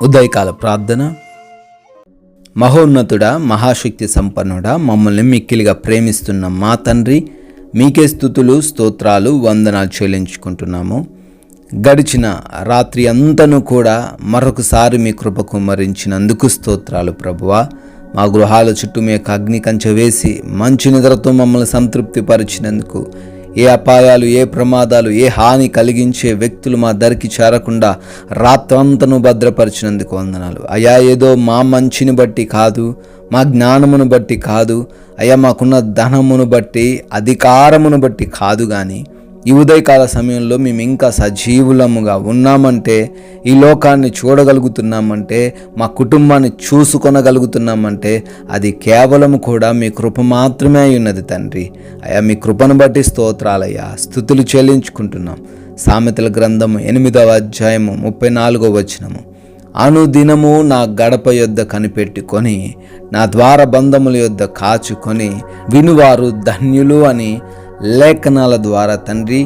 ఉదయకాల ప్రార్థన. మహోన్నతుడా, మహాశక్తి సంపన్నుడా, మమ్మల్ని మిక్కిలిగా ప్రేమిస్తున్న మా తండ్రి, మీకే స్తుతులు, స్తోత్రాలు, వందనాలు చెల్లించుకుంటున్నాము. గడిచిన రాత్రి అంతను కూడా మరొకసారి మీ కృప కుమ్మరించినందుకు స్తోత్రాలు ప్రభువా. మా గృహాల చుట్టూ మీ యొక్క అగ్ని కంచె వేసి మంచి నిద్రతో మమ్మల్ని సంతృప్తి పరిచినందుకు, ఏ అపాయాలు, ఏ ప్రమాదాలు, ఏ హాని కలిగించే వ్యక్తులు మా దరికి చేరకుండా రాత్రంతను భద్రపరిచినందుకు వందనాలు అయ్యా. ఏదో మా మంచిని బట్టి కాదు, మా జ్ఞానమును బట్టి కాదు అయ్యా, మాకున్న ధనమును బట్టి, అధికారమును బట్టి కాదు, కానీ ఈ ఉదయకాల సమయంలో మేము ఇంకా సజీవులముగా ఉన్నామంటే, ఈ లోకాన్ని చూడగలుగుతున్నామంటే, మా కుటుంబాన్ని చూసుకొనగలుగుతున్నామంటే అది కేవలం కూడా మీ కృప మాత్రమే అయి ఉన్నది తండ్రి. అయ్యా, మీ కృపను బట్టి స్తోత్రాలయ్యా, స్తుతులు చెల్లించుకుంటున్నాం. సామెతల గ్రంథము 8వ అధ్యాయము 34వ వచనము, అనుదినము నా గడప యొద్ద కనిపెట్టుకొని, నా ద్వార బంధముల యొద్ద కాచుకొని వినువారు ధన్యులు అని లేఖనాల ద్వారా తండ్రి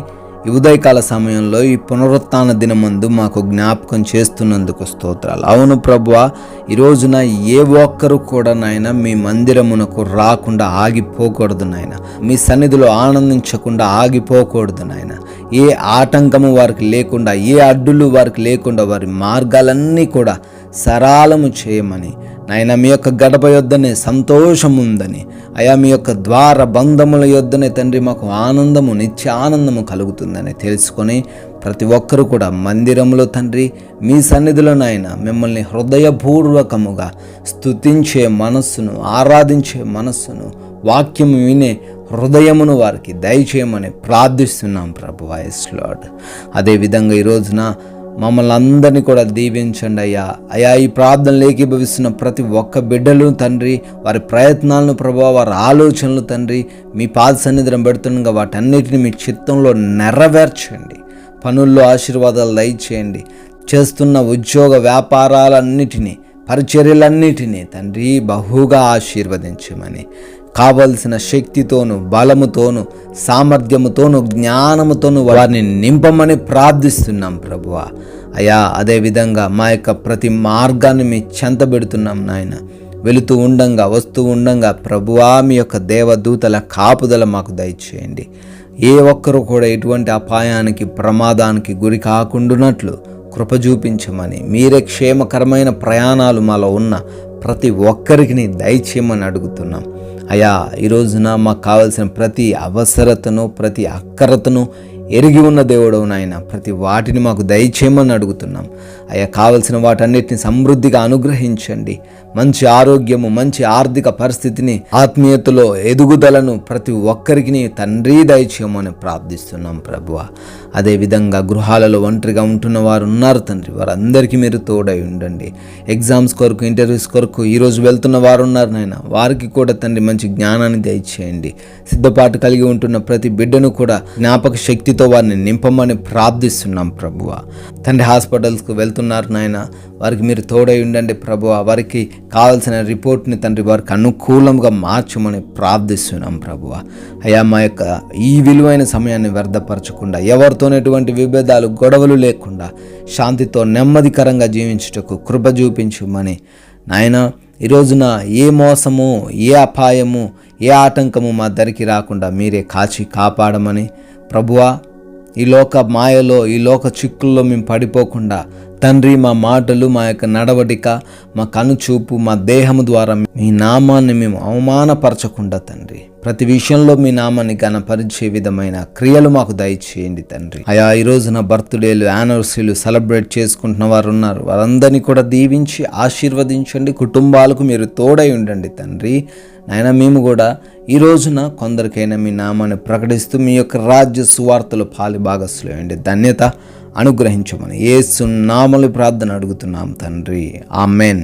ఈ ఉదయకాల సమయంలో ఈ పునరుత్థాన దినమందు మాకు జ్ఞాపకం చేస్తున్నందుకు స్తోత్రాలు. అవును ప్రభువా, ఈ రోజున ఏ ఒక్కరు కూడా నాయన మీ మందిరమునకు రాకుండా ఆగిపోకూడదు నాయన, మీ సన్నిధిలో ఆనందించకుండా ఆగిపోకూడదు నాయన. ఏ ఆటంకము వారికి లేకుండా, ఏ అడ్డులు వారికి లేకుండా వారి మార్గాలన్నీ కూడా సరళము చేయమని నాయన, మీ యొక్క గడప యొద్దనే సంతోషం ఉందని అయా, మీ యొక్క ద్వార బంధముల యొద్దనే తండ్రి మాకు ఆనందము, నిత్య ఆనందము కలుగుతుందని తెలుసుకొని ప్రతి ఒక్కరూ కూడా మందిరంలో తండ్రి మీ సన్నిధిలో నాయన మిమ్మల్ని హృదయపూర్వకముగా స్తుతించే మనస్సును, ఆరాధించే మనస్సును, వాక్యము వినే హృదయమును వారికి దయచేయమని ప్రార్థిస్తున్నాం ప్రభువా. యేసు లార్డ్. అదేవిధంగా ఈ రోజున మమ్మల్ని అందరినీ కూడా దీవించండి అయ్యా. అయ్యా, ఈ ప్రార్థనలు ఏకీభవిస్తున్న ప్రతి ఒక్క బిడ్డలు తండ్రి, వారి ప్రయత్నాలను ప్రభువా, వారి ఆలోచనలు తండ్రి మీ పాద సన్నిధిలో పెడుతుండగా వాటన్నిటిని మీ చిత్తంలో నెరవేర్చండి. పనుల్లో ఆశీర్వాదాలు దయచేయండి. చేస్తున్న ఉద్యోగ వ్యాపారాలన్నిటినీ, పరిచర్యలన్నిటినీ తండ్రి బహుగా ఆశీర్వదించమని, కావలసిన శక్తితోను, బలముతోను, సామర్థ్యముతోను, జ్ఞానముతోను వారిని నింపమని ప్రార్థిస్తున్నాం ప్రభువా. అయ్యా, అదేవిధంగా మా యొక్క ప్రతి మార్గాన్ని మీ చెంత పెడుతున్నాం నాయన. వెళుతూ ఉండంగా, వస్తూ ఉండంగా ప్రభువా, మీ యొక్క దేవదూతల కాపుదల మాకు దయచేయండి. ఏ ఒక్కరూ కూడా ఎటువంటి అపాయానికి, ప్రమాదానికి గురి కాకుండానట్లు కృప చూపించమని, మీరే క్షేమకరమైన ప్రయాణాలు మాలో ఉన్న ప్రతి ఒక్కరికి దయచేయమని అడుగుతున్నాం. అయ్యా, ఈ రోజున మాకు కావలసిన ప్రతి అవసరతను, ప్రతి అక్కరతను ఎరిగి ఉన్న దేవుడు నాయన, ప్రతి వాటిని మాకు దయచేయమని అడుగుతున్నాం. అయ్యా, కావలసిన వాటన్నిటిని సమృద్ధిగా అనుగ్రహించండి. మంచి ఆరోగ్యము, మంచి ఆర్థిక పరిస్థితిని, ఆత్మీయతలో ఎదుగుదలను ప్రతి ఒక్కరికి తండ్రి దయచేయమని ప్రార్థిస్తున్నాం ప్రభువా. అదేవిధంగా గృహాలలో ఒంటరిగా ఉంటున్న వారు ఉన్నారు తండ్రి, వారందరికీ మీరు తోడై ఉండండి. ఎగ్జామ్స్ కొరకు, ఇంటర్వ్యూస్ కొరకు ఈరోజు వెళ్తున్న వారు ఉన్నారు నాయన, వారికి కూడా తండ్రి మంచి జ్ఞానాన్ని దయచేయండి. సిద్ధపాటు కలిగి ఉంటున్న ప్రతి బిడ్డను కూడా జ్ఞాపక శక్తితో వారిని నింపమని ప్రార్థిస్తున్నాం ప్రభువా. తండ్రి హాస్పిటల్స్కు వెళ్తున్నారు నాయన, వారికి మీరు తోడై ఉండండి ప్రభువా. వారికి కావాల్సిన రిపోర్ట్ని తండ్రి వారికి అనుకూలంగా మార్చమని ప్రార్థిస్తున్నాం ప్రభువా. అయ్యా, మా యొక్క ఈ విలువైన సమయాన్ని వ్యర్థపరచకుండా, ఎవరితో ఎటువంటి విభేదాలు, గొడవలు లేకుండా శాంతితో నెమ్మదికరంగా జీవించుటకు కృప చూపించమని నాయన, ఈ రోజున ఏ మోసము, ఏ అపాయము, ఏ ఆటంకము మా దరికి రాకుండా మీరే కాచి కాపాడమని ప్రభువా. ఈ లోక మాయలో, ఈ లోక చిక్కుల్లో మేము పడిపోకుండా తండ్రి, మా మాటలు, మా యొక్క నడవడిక, మా కనుచూపు, మా దేహము ద్వారా మీ నామాన్ని మేము అవమానపరచకుండా తండ్రి, ప్రతి విషయంలో మీ నామాన్ని ఘనపరిచే విధమైన క్రియలు మాకు దయచేయండి తండ్రి. అయా, ఈ రోజున బర్త్డేలు, యానివర్సరీలు సెలబ్రేట్ చేసుకుంటున్న వారు ఉన్నారు, వారందరినీ కూడా దీవించి ఆశీర్వదించండి. కుటుంబాలకు మీరు తోడై ఉండండి తండ్రి. నాయన, మేము కూడా ఈ రోజున కొందరికైనా మీ నామాన్ని ప్రకటిస్తూ మీ యొక్క రాజ్య సువార్తలు పాలి భాగస్సులు అయ్యండి. ధన్యత అనుగ్రహించమని యేసు నామములో ప్రార్థన అడుగుతున్నాం తండ్రి. ఆమెన్.